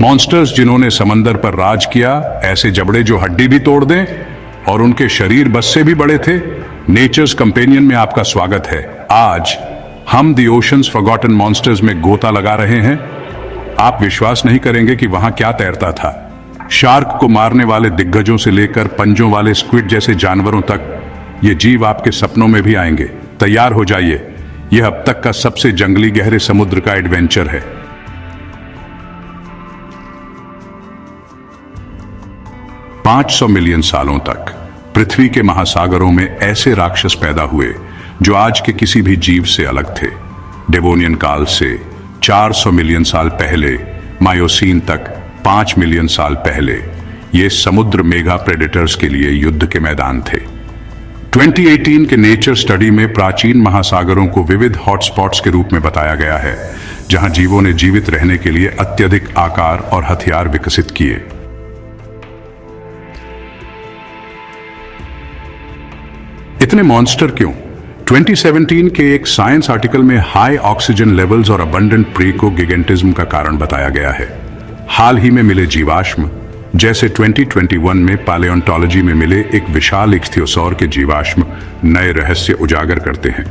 Monsters जिन्होंने समंदर पर राज किया, ऐसे जबड़े जो हड्डी भी तोड़ दें, और उनके शरीर बस से भी बड़े थे। नेचर्स कंपेनियन में आपका स्वागत है। आज हम द ओशंस फॉरगॉटन मॉन्स्टर्स में गोता लगा रहे हैं। आप विश्वास नहीं करेंगे कि वहां क्या तैरता था। शार्क को मारने वाले दिग्गजों से लेकर पंजों वाले स्क्विड जैसे जानवरों तक, ये जीव आपके सपनों में भी आएंगे। तैयार हो जाइए, यह अब तक का सबसे जंगली गहरे समुद्र का एडवेंचर है। पांच 500 मिलियन सालों तक पृथ्वी के महासागरों में ऐसे राक्षस पैदा हुए जो आज के किसी भी जीव से अलग थे। डेवोनियन काल से 400 मिलियन साल पहले मायोसीन तक 5 मिलियन साल पहले ये समुद्र मेगा प्रेडेटर्स के लिए युद्ध के मैदान थे। 2018 के नेचर स्टडी में प्राचीन महासागरों को विविध हॉटस्पॉट्स के रूप में बताया गया है, जहां जीवों ने जीवित रहने के लिए अत्यधिक आकार और हथियार विकसित किए। इतने मॉन्स्टर क्यों? 2017 के एक साइंस आर्टिकल में हाई ऑक्सीजन लेवल्स और अबंडेंट प्रे को गिगेंटिज्म का कारण बताया गया है। हाल ही में मिले जीवाश्म, जैसे 2021 में पैलियोंटोलॉजी में मिले एक विशाल इख्थियोसौर के जीवाश्म, नए रहस्य उजागर करते हैं।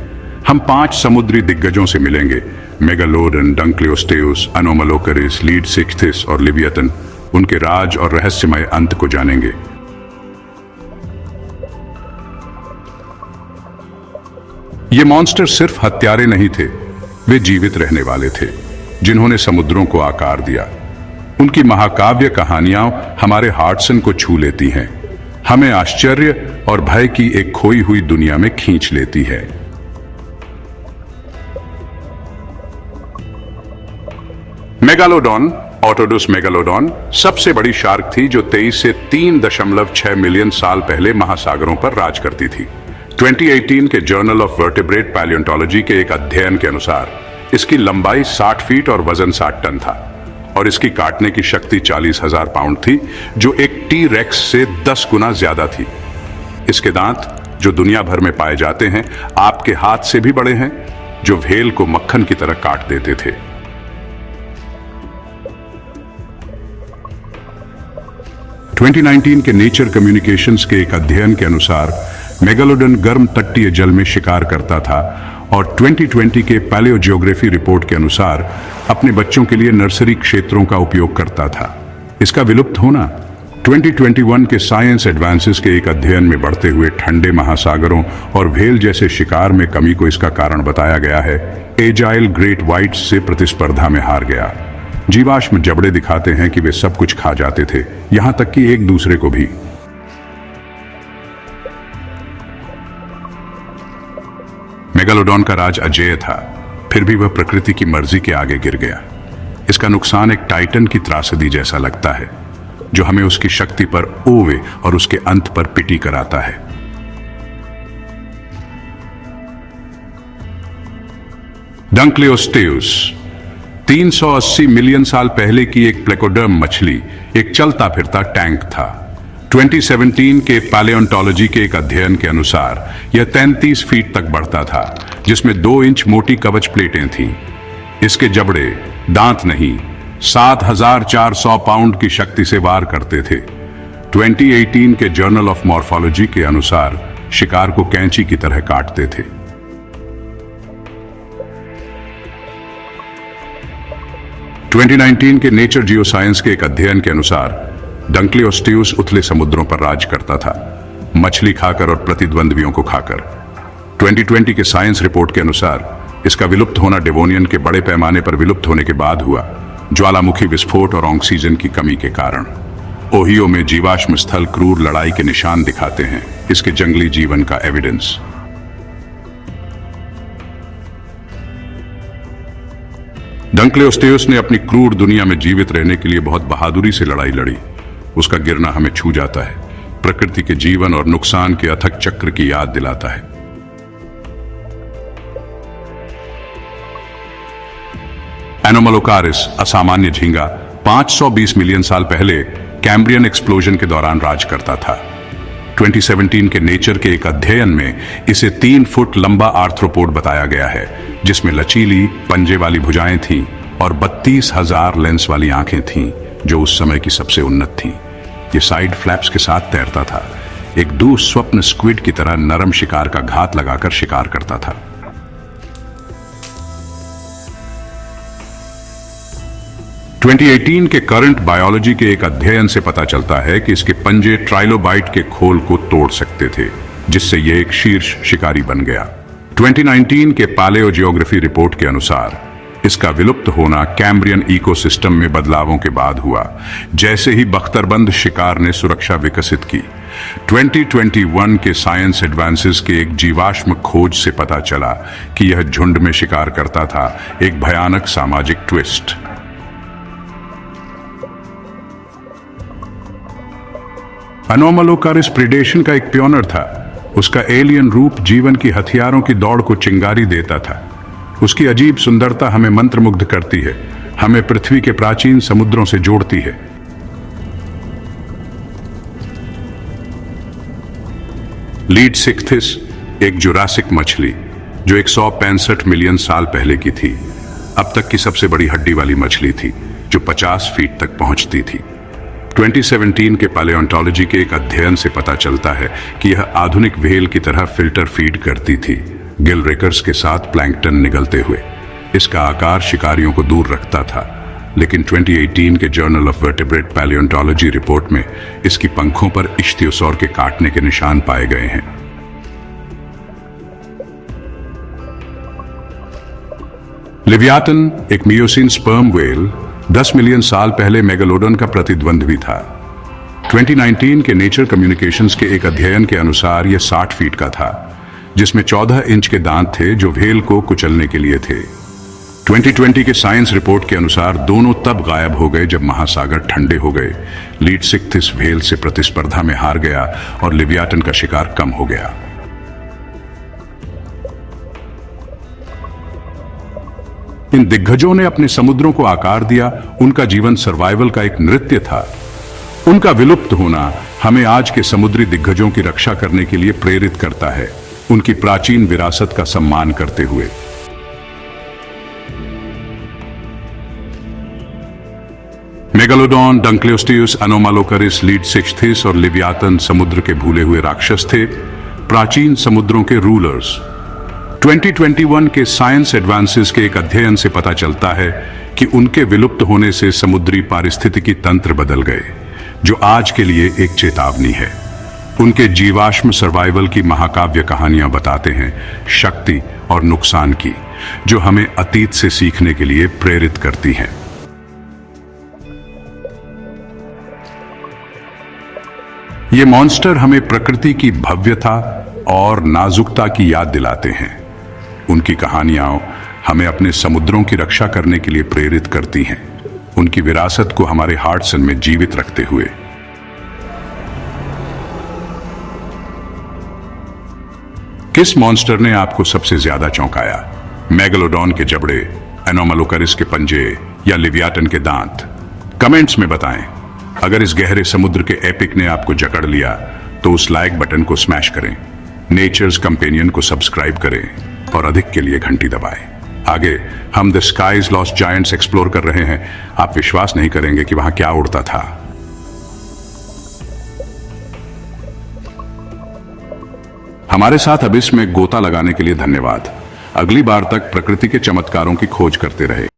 हम 5 समुद्री दिग्गजों से मिलेंगे: मेगालोडन, डंक्लियोस्टेउस, अनोमलोकरिस, लीडसिक्थिस और लिवियतन। उनके राज और रहस्यमय अंत को जानेंगे। ये मॉन्स्टर सिर्फ हत्यारे नहीं थे, वे जीवित रहने वाले थे जिन्होंने समुद्रों को आकार दिया। उनकी महाकाव्य कहानियां हमारे हार्टसन को छू लेती हैं, हमें आश्चर्य और भय की एक खोई हुई दुनिया में खींच लेती है। मेगालोडॉन, ऑटोडस मेगालोडॉन, सबसे बड़ी शार्क थी जो 23 से 3.6 मिलियन साल पहले महासागरों पर राज करती थी। 2018 के जर्नल ऑफ वर्टिब्रेट पैलियोंटोलॉजी के एक अध्ययन के अनुसार इसकी लंबाई 60 फीट और वजन 60 टन था, और इसकी काटने की शक्ति 40,000 पाउंड थी, जो एक टी रेक्स से 10 गुना ज्यादा थी। इसके दांत, जो दुनिया भर में पाए जाते हैं, आपके हाथ से भी बड़े हैं, जो व्हेल को मक्खन की तरह काट देते थे। ट्वेंटी 2019 के नेचर कम्युनिकेशंस के एक अध्ययन के अनुसार मेगालोडन गर्म तटीय जल में शिकार करता था, और 2020 के पैलियोजियोग्राफी रिपोर्ट के अनुसार अपने बच्चों के लिए नर्सरी क्षेत्रों का उपयोग करता था। इसका विलुप्त होना 2021 के साइंस एडवांसेस के एक अध्ययन में बढ़ते हुए ठंडे महासागरों और व्हेल जैसे शिकार में कमी को इसका कारण बताया गया है। एजाइल ग्रेट व्हाइट से प्रतिस्पर्धा में हार गया। जीवाश्म जबड़े दिखाते हैं कि वे सब कुछ खा जाते थे, यहां तक कि एक दूसरे को भी। मेगालोडॉन का राज अजेय था, फिर भी वह प्रकृति की मर्जी के आगे गिर गया। इसका नुकसान एक टाइटन की त्रासदी जैसा लगता है, जो हमें उसकी शक्ति पर ओवे और उसके अंत पर पिटी कराता है। डंक्लियोस्टेउस 380 मिलियन साल पहले की एक प्लेकोडर्म मछली, एक चलता फिरता टैंक था। 2017 के पैलियोंटोलॉजी के एक अध्ययन के अनुसार यह 33 फीट तक बढ़ता था, जिसमें 2 इंच मोटी कवच प्लेटें थीं। इसके जबड़े दांत नहीं, 7,400 पाउंड की शक्ति से वार करते थे। 2018 के जर्नल ऑफ मॉर्फोलॉजी के अनुसार शिकार को कैंची की तरह काटते थे। ट्वेंटी 2019 के नेचर जियोसाइंस के एक अध्ययन के अनुसार डंक्लियोस्टेउस उथले समुद्रों पर राज करता था, मछली खाकर और प्रतिद्वंद्वियों को खाकर। 2020 के साइंस रिपोर्ट के अनुसार इसका विलुप्त होना डेवोनियन के बड़े पैमाने पर विलुप्त होने के बाद हुआ, ज्वालामुखी विस्फोट और ऑक्सीजन की कमी के कारण। ओहियो में जीवाश्म स्थल क्रूर लड़ाई के निशान दिखाते हैं, इसके जंगली जीवन का एविडेंस। डंक्लियोस्टेउस ने अपनी क्रूर दुनिया में जीवित रहने के लिए बहुत बहादुरी से लड़ाई लड़ी। उसका गिरना हमें छू जाता है, प्रकृति के जीवन और नुकसान के अथक चक्र की याद दिलाता है। एनोमलोकारिस, असामान्य झींगा, 520 मिलियन साल पहले कैम्ब्रियन एक्सप्लोजन के दौरान राज करता था। 2017 के नेचर के एक अध्ययन में इसे 3 फुट लंबा आर्थ्रोपोड बताया गया है, जिसमें लचीली पंजे वाली भुजाएं थीं और 32,000 लेंस वाली आंखें थीं। जो उस समय की सबसे उन्नत थी। ये साइड फ्लैप्स के साथ तैरता था, एक दुस्वप्न स्क्विड की तरह नरम शिकार का घात लगाकर शिकार करता था। ट्वेंटी 2018 के करंट बायोलॉजी के एक अध्ययन से पता चलता है कि इसके पंजे ट्राइलोबाइट के खोल को तोड़ सकते थे, जिससे यह एक शीर्ष शिकारी बन गया। 2019 के पैलियोजियोग्राफी रिपोर्ट के अनुसार इसका विलुप्त होना कैम्ब्रियन इकोसिस्टम में बदलावों के बाद हुआ, जैसे ही बख्तरबंद शिकार ने सुरक्षा विकसित की। 2021 के साइंस एडवांसेस के एक जीवाश्म खोज से पता चला कि यह झुंड में शिकार करता था, एक भयानक सामाजिक ट्विस्ट। अनोमालोकारिस प्रिडेशन का एक पियोनर था। उसका एलियन रूप जीवन की हथियारों की दौड़ को चिंगारी देता था। उसकी अजीब सुंदरता हमें मंत्रमुग्ध करती है, हमें पृथ्वी के प्राचीन समुद्रों से जोड़ती है। लीडसिक्थिस एक जुरासिक मछली जो 165 मिलियन साल पहले की थी, अब तक की सबसे बड़ी हड्डी वाली मछली थी जो 50 फीट तक पहुंचती थी। 2017 के पैलियोंटोलॉजी के एक अध्ययन से पता चलता है कि यह आधुनिक व्हेल की तरह फिल्टर फीड करती थी, गिल रेकर्स के साथ प्लैंकटन निगलते हुए। इसका आकार शिकारियों को दूर रखता था, लेकिन 2018 के जर्नल ऑफ वर्टेब्रेट पैलियोंटोलॉजी रिपोर्ट में इसकी पंखों पर इख्तियोसौर के काटने के निशान पाए गए हैं। लिवियातन एक मियोसीन स्पर्म व्हेल 10 मिलियन साल पहले मेगालोडन का प्रतिद्वंद्वी था। 2019 के नेचर कम्युनिकेशंस के एक अध्ययन के अनुसार यह 60 फीट का था, जिसमें 14 इंच के दांत थे जो व्हेल को कुचलने के लिए थे। 2020 के साइंस रिपोर्ट के अनुसार दोनों तब गायब हो गए जब महासागर ठंडे हो गए। लीडसिक्थिस व्हेल से प्रतिस्पर्धा में हार गया और लिवियाटन का शिकार कम हो गया। इन दिग्गजों ने अपने समुद्रों को आकार दिया। उनका जीवन सर्वाइवल का एक नृत्य था। उनका विलुप्त होना हमें आज के समुद्री दिग्गजों की रक्षा करने के लिए प्रेरित करता है, उनकी प्राचीन विरासत का सम्मान करते हुए। मेगालोडॉन, डंक्लेओस्टियस, अनोमालोकारिस, लीडसिक्थिस और लिवियातन समुद्र के भूले हुए राक्षस थे, प्राचीन समुद्रों के रूलर्स। 2021 के साइंस एडवांसेस के एक अध्ययन से पता चलता है कि उनके विलुप्त होने से समुद्री पारिस्थितिकी तंत्र बदल गए, जो आज के लिए एक चेतावनी है। उनके जीवाश्म सर्वाइवल की महाकाव्य कहानियां बताते हैं शक्ति और नुकसान की, जो हमें अतीत से सीखने के लिए प्रेरित करती हैं। ये मॉन्स्टर हमें प्रकृति की भव्यता और नाजुकता की याद दिलाते हैं। उनकी कहानियां हमें अपने समुद्रों की रक्षा करने के लिए प्रेरित करती हैं, उनकी विरासत को हमारे हार्ट्स में जीवित रखते हुए। किस मॉन्स्टर ने आपको सबसे ज्यादा चौंकाया? मेगालोडॉन के जबड़े, एनोमालोकारिस के पंजे या लिवियाटन के दांत? कमेंट्स में बताएं। अगर इस गहरे समुद्र के एपिक ने आपको जकड़ लिया तो उस लाइक बटन को स्मैश करें, नेचर्स कंपेनियन को सब्सक्राइब करें और अधिक के लिए घंटी दबाएं। आगे हम the skies lost giants explore कर रहे हैं। आप विश्वास नहीं करेंगे कि वहां क्या उड़ता था। हमारे साथ अबिस में गोता लगाने के लिए धन्यवाद। अगली बार तक प्रकृति के चमत्कारों की खोज करते रहे।